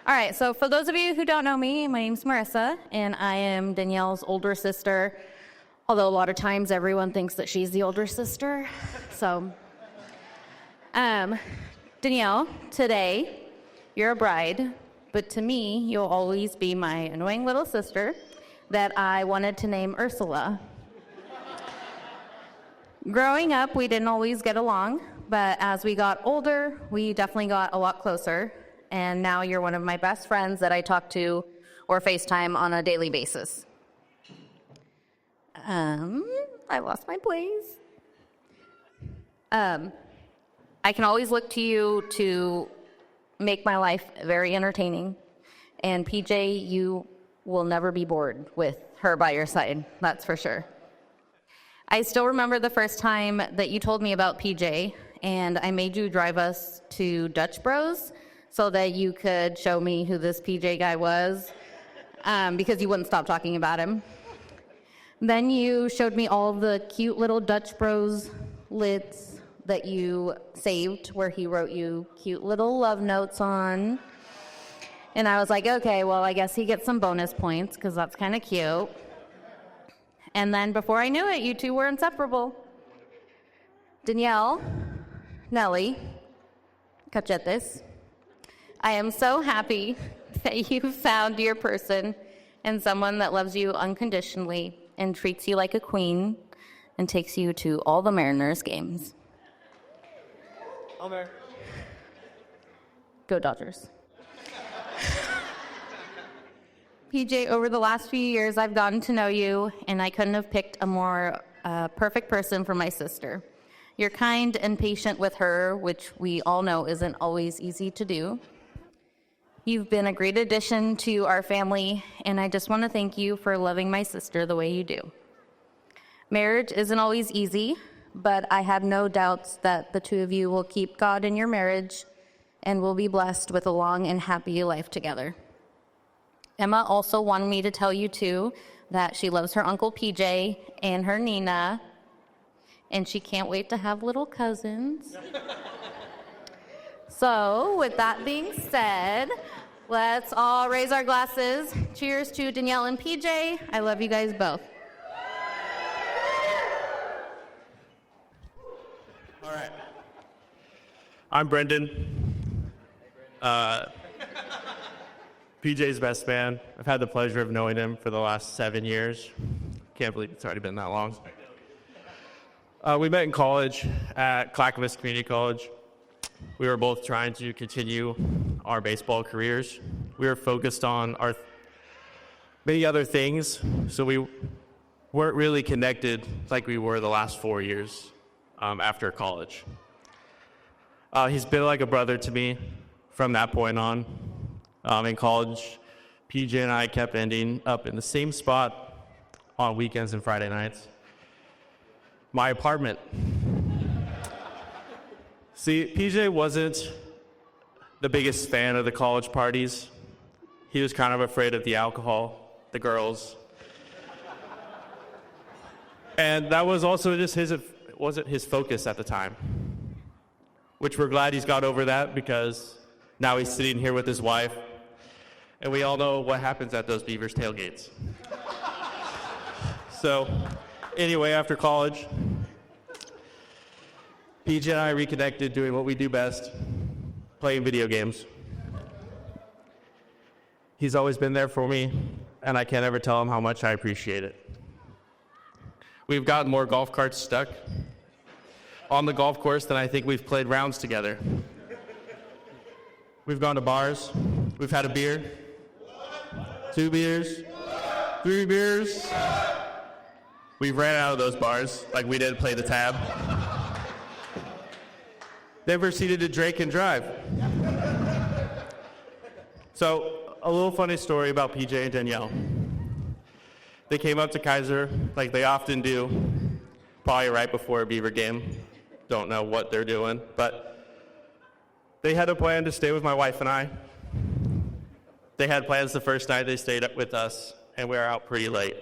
All right, so for those of you who don't know me, my name's Marissa, and I am Danielle's older sister, although a lot of times everyone thinks that she's the older sister. So, Danielle, today, you're a bride, but to me, you'll always be my annoying little sister that I wanted to name Ursula. Growing up, we didn't always get along, but as we got older, we definitely got a lot closer. And now you're one of my best friends that I talk to or FaceTime on a daily basis. I lost my place. I can always look to you to make my life very entertaining. And PJ, you will never be bored with her by your side, that's for sure. I still remember the first time that you told me about PJ, and I made you drive us to Dutch Bros so that you could show me who this PJ guy was, because you wouldn't stop talking about him. Then you showed me all the cute little Dutch Bros lids that you saved, where he wrote you cute little love notes on. And I was like, okay, well, I guess he gets some bonus points, because that's kind of cute. And then before I knew it, you two were inseparable. Danielle, Nellie, cachetes, I am so happy that you found your person and someone that loves you unconditionally and treats you like a queen and takes you to all the Mariners games. Homer. Go Dodgers. PJ, over the last few years, I've gotten to know you, and I couldn't have picked a more perfect person for my sister. You're kind and patient with her, which we all know isn't always easy to do. You've been a great addition to our family, and I just want to thank you for loving my sister the way you do. Marriage isn't always easy, but I have no doubts that the two of you will keep God in your marriage and will be blessed with a long and happy life together. Emma also wanted me to tell you, too, that she loves her Uncle PJ and her Nina, and she can't wait to have little cousins. So, with that being said, let's all raise our glasses. Cheers to Danielle and PJ. I love you guys both. All right. I'm Brendan. PJ's best man. I've had the pleasure of knowing him for the last 7 years. Can't believe it's already been that long. We met in college at Clackamas Community College. We were both trying to continue our baseball careers. We were focused on our many other things, so we weren't really connected like we were the last 4 years after college. He's been like a brother to me from that point on. In college, PJ and I kept ending up in the same spot on weekends and Friday nights. My apartment. See, PJ wasn't the biggest fan of the college parties. He was kind of afraid of the alcohol, the girls. And that was also just wasn't his focus at the time. Which we're glad he's got over that, because now he's sitting here with his wife, and we all know what happens at those Beavers tailgates. So, anyway, after college, PJ and I reconnected doing what we do best, playing video games. He's always been there for me, and I can't ever tell him how much I appreciate it. We've gotten more golf carts stuck on the golf course than I think we've played rounds together. We've gone to bars. We've had a beer, 2 beers, 3 beers. We ran out of those bars like we didn't play the tab. Then proceeded to drink and drive. So, a little funny story about PJ and Danielle. They came up to Kaiser like they often do, probably right before a Beaver game. Don't know what they're doing, but they had a plan to stay with my wife and I. They had plans the first night they stayed up with us, and we were out pretty late.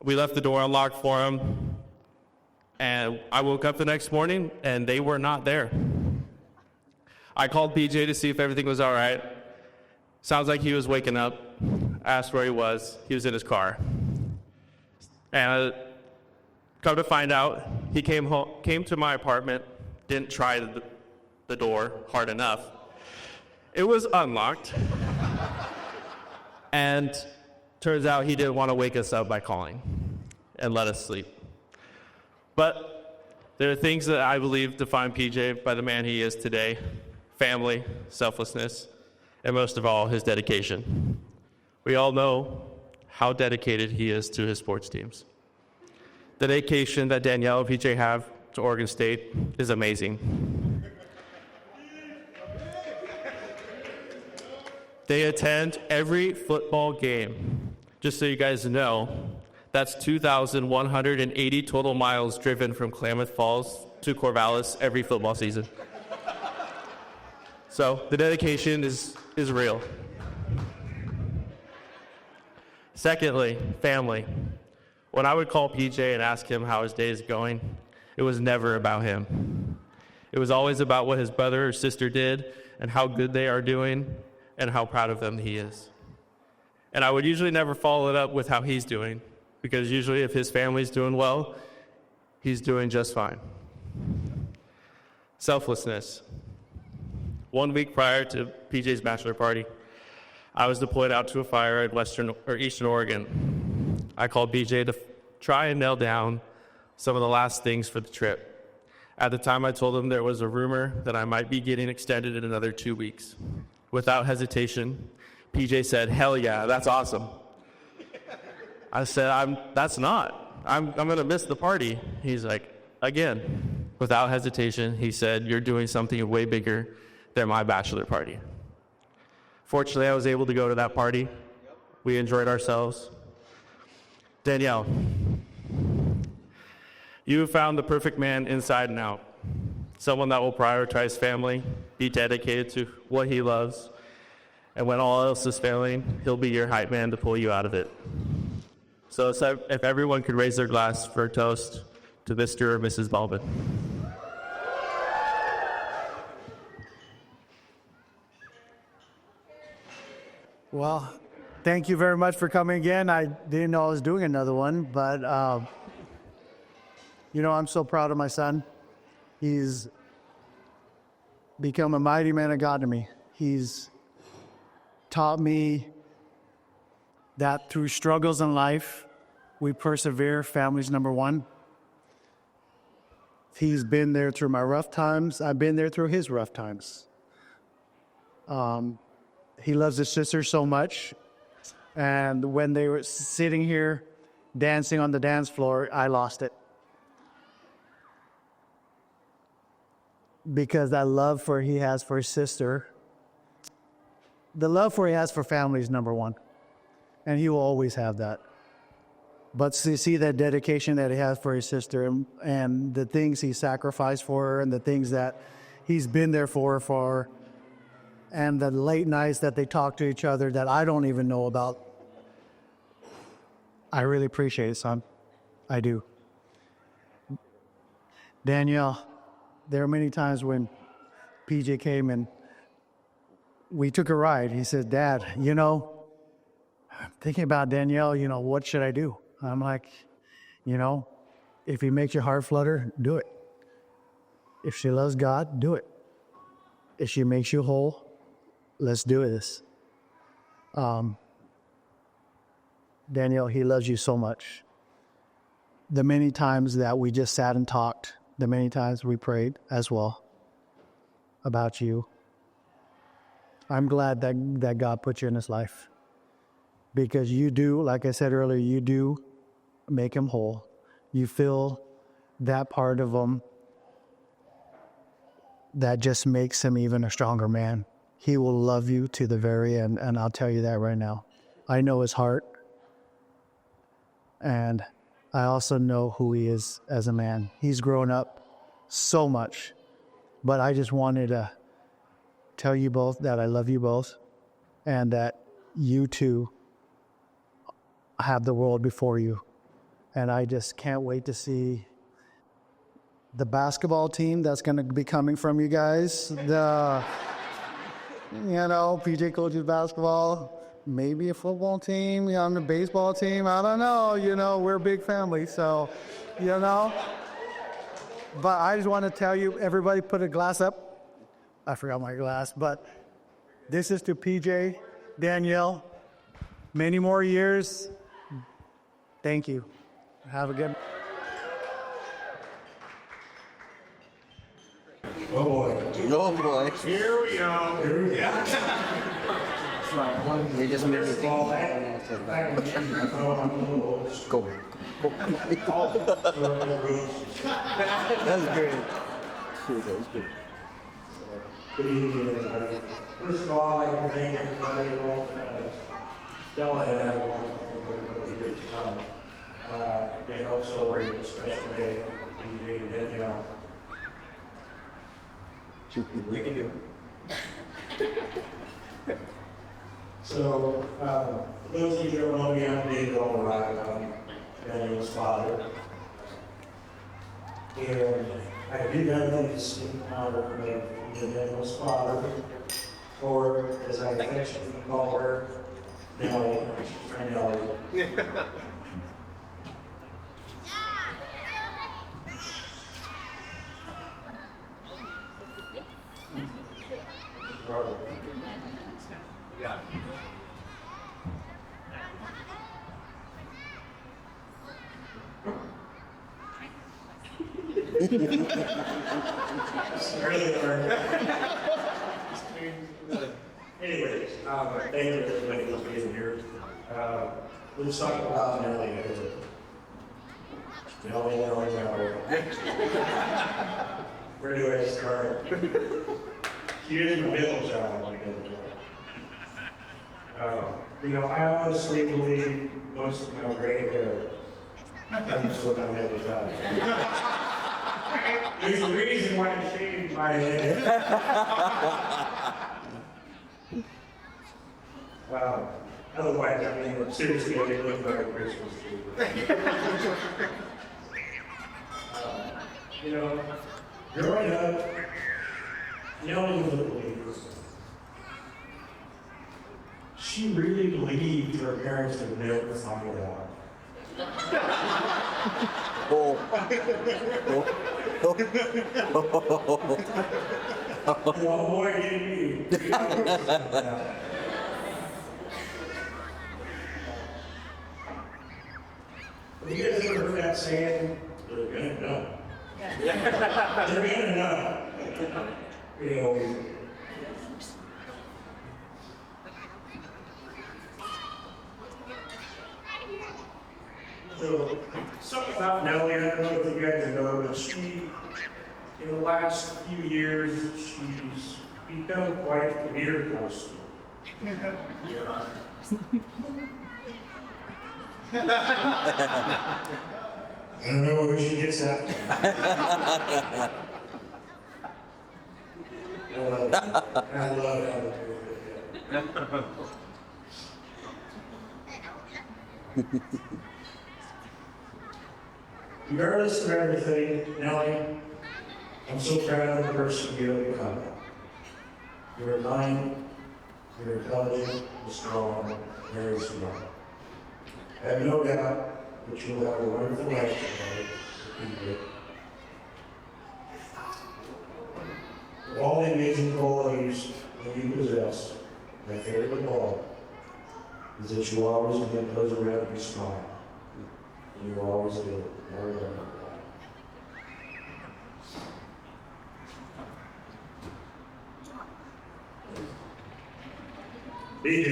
We left the door unlocked for them, and I woke up the next morning, and they were not there. I called PJ to see if everything was all right, Sounds like he was waking up, asked where he was. He was in his car. And come to find out, he came to my apartment, didn't try the door hard enough. It was unlocked. And turns out he didn't want to wake us up by calling and let us sleep. But there are things that I believe define PJ by the man he is today: family, selflessness, and most of all, his dedication. We all know how dedicated he is to his sports teams. The dedication that Danielle and PJ have to Oregon State is amazing. They attend every football game. Just so you guys know, that's 2,180 total miles driven from Klamath Falls to Corvallis every football season. So the dedication is real. Secondly, family. When I would call PJ and ask him how his day is going, it was never about him. It was always about what his brother or sister did and how good they are doing and how proud of them he is. And I would usually never follow it up with how he's doing, because usually if his family's doing well, he's doing just fine. Selflessness. 1 week prior to PJ's bachelor party, I was deployed out to a fire at Eastern Oregon. I called PJ to try and nail down some of the last things for the trip. At the time, I told him there was a rumor that I might be getting extended in another 2 weeks. Without hesitation, PJ said, "Hell yeah, that's awesome." I said, that's not. I'm going to miss the party. He's like, again, without hesitation, he said, "You're doing something way bigger than my bachelor party." Fortunately, I was able to go to that party. We enjoyed ourselves. Danielle, you have found the perfect man inside and out. Someone that will prioritize family, be dedicated to what he loves, and when all else is failing, he'll be your hype man to pull you out of it. So if everyone could raise their glass for a toast to Mr. or Mrs. Balbin. Well, thank you very much for coming again. I didn't know I was doing another one, but, I'm so proud of my son. He's become a mighty man of God to me. He's taught me that through struggles in life, we persevere. Family's number one. He's been there through my rough times. I've been there through his rough times. He loves his sister so much. And when they were sitting here dancing on the dance floor, I lost it. Because that love he has for his sister, the love he has for family is number one. And he will always have that. But to see that dedication that he has for his sister and the things he sacrificed for her and the things that he's been there for her, and the late nights that they talk to each other that I don't even know about, I really appreciate it, son. I do. Danielle, there are many times when PJ came and we took a ride. He said, "Dad, I'm thinking about Danielle, what should I do?" I'm like, if he makes your heart flutter, do it. If she loves God, do it. If she makes you whole, let's do this. Danielle, he loves you so much. The many times that we just sat and talked, the many times we prayed as well about you. I'm glad that God put you in his life. Because you do, like I said earlier, you do make him whole. You feel that part of him that just makes him even a stronger man. He will love you to the very end, and I'll tell you that right now. I know his heart, and I also know who he is as a man. He's grown up so much, but I just wanted to tell you both that I love you both, and that you too have the world before you. And I just can't wait to see the basketball team that's going to be coming from you guys. You know, PJ coaches basketball, maybe a football team, on the baseball team. I don't know. You know, we're a big family, so, you know. But I just want to tell you, everybody put a glass up. I forgot my glass, but this is to PJ, Danielle. Many more years. Thank you. Have a good. Oh boy. Oh boy. Here we go. Here we go. You just made me think. Go. That's great. That was good. Good evening, everybody. First of all, I'd like to thank everybody involved. Stella and everyone for a great time. They helped celebrate a special day. We did, you know. We can do it. So, for those of you who don't know me, I'm David O'Reilly, Daniel's father. And I do have the distinct honor of being Daniel's father, or as I affectionately call her, Nellie, my Nellie. Really hard. Anyways, thank you everybody for being here. Let's talk about Nellie. Nellie. Where do I start? She is the middle child. You know, I honestly believe most of my gray hair comes from my middle child. There's a reason why I shaved my head. Otherwise, I mean, seriously, they look like a Christmas tree. You know, growing up, Nellie was a believer. She really believed her parents would never find out. Oh. Well, boy, did you. You guys ever heard that saying? They're gonna know. They're gonna know. You know. So, something about Nellie, I don't know if you guys know, but she, in the last few years, she's become quite a career person. I don't know where she gets that. I love it. Regardless of everything, Nellie, I'm so proud of the person you have become. You're kind, you're intelligent, you're strong, very smart. I have no doubt that you'll have a wonderful life together. With all the amazing qualities that you possess, my favorite of all is that you always make those around you smile. You always do it. Never let it go. BJ.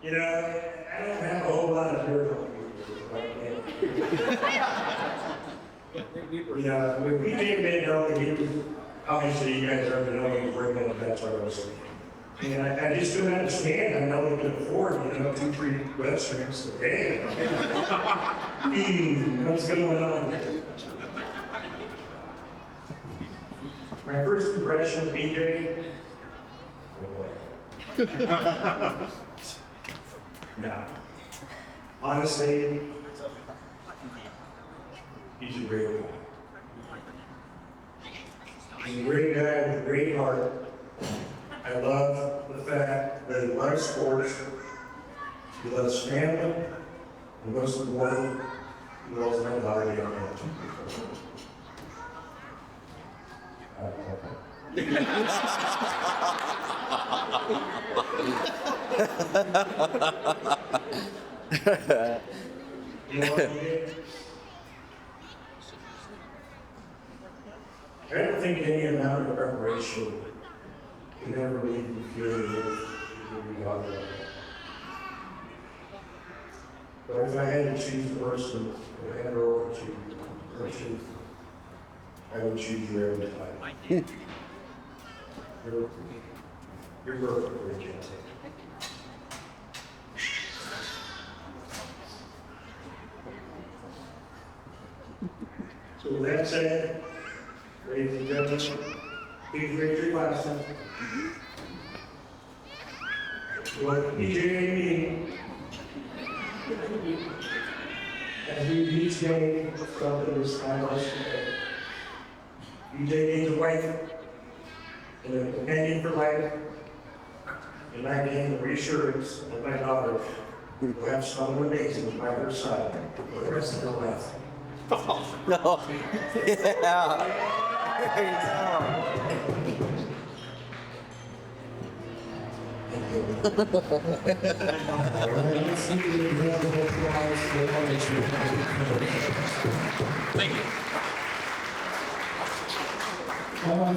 You know, I don't have a whole lot of dirt on you. You know, when we came in, obviously you guys already know you bring in that's what I was saying. And I just couldn't understand. I know we could afford, 2-3 restaurants a day. What's going on? My first impression of BJ. No. Honestly, he's a real guy. He's a great guy with a great heart. I love the fact that he loves sports, he loves family, and most important, he loves my daughter, young man. You know what I mean? I don't think any amount of preparation can ever leave you feeling you got it. But if I had to choose a person to hand her over to, I would choose you every time. You're perfect, Rachel. So with that said, ladies and gentlemen, please raise your glasses. What PJ as we each day something this time last day. PJ needs a wife and a companion for life, and I gain the reassurance that my daughter will have someone amazing by her side for the rest of her life. No. Yeah. There you go. Thank you.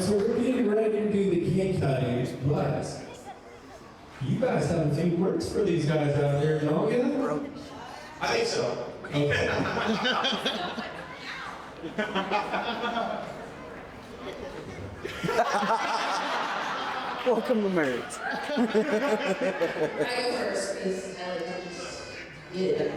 So we're getting ready to do the cake cutting, but you guys have a few words for these guys out there, don't you? I think so. Okay. Welcome to marriage. I go first because anyways,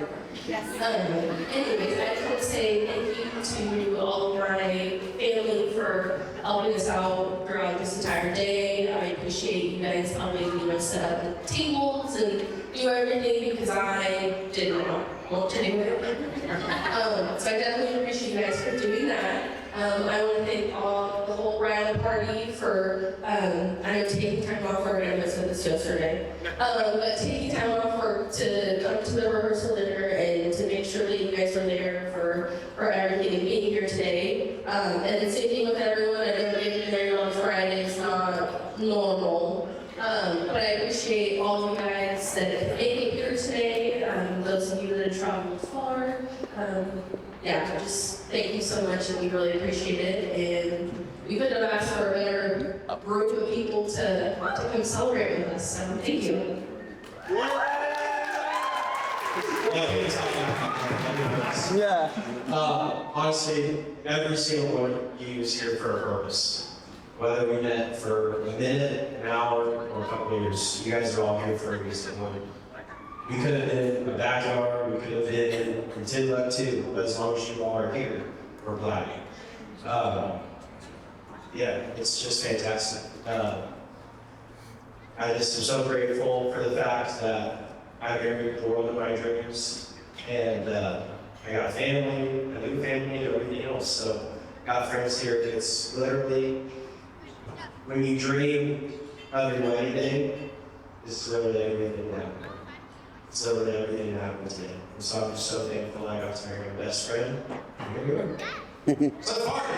I just want to say thank you to all of my family for helping us out throughout this entire day. I appreciate you guys helping set up the tables and do everything because I didn't want to do it. So I definitely appreciate you guys for doing that. I want to thank the whole bridal party for, I know taking time off work, I said this yesterday, but taking time off work to come to the rehearsal dinner and to make sure that you guys were there for everything and being here today. And the same thing with everyone, I know getting married on Friday is not normal. But I appreciate all of you guys that have made it here today, those of you that have traveled far. Yeah, just thank you so much, and we really appreciate it. And we couldn't have asked for a better group of people to come celebrate with us. So thank you. Yeah. Honestly, every single one of you is here for a purpose. Whether we met for a minute, an hour, or a couple of years, you guys are all here for a reason. We could have been in a backyard, we could have been in Timbuktu, but as long as you all are here, we're glad. Yeah, it's just fantastic. I just am so grateful for the fact that I married the world of my dreams, and I got a family, a new family, and everything else. So, got friends here. It's literally when you dream of your wedding day, it's literally everything that happened. It's literally everything that happened today. And so I'm just so thankful I got to marry my best friend. Here we are. So party!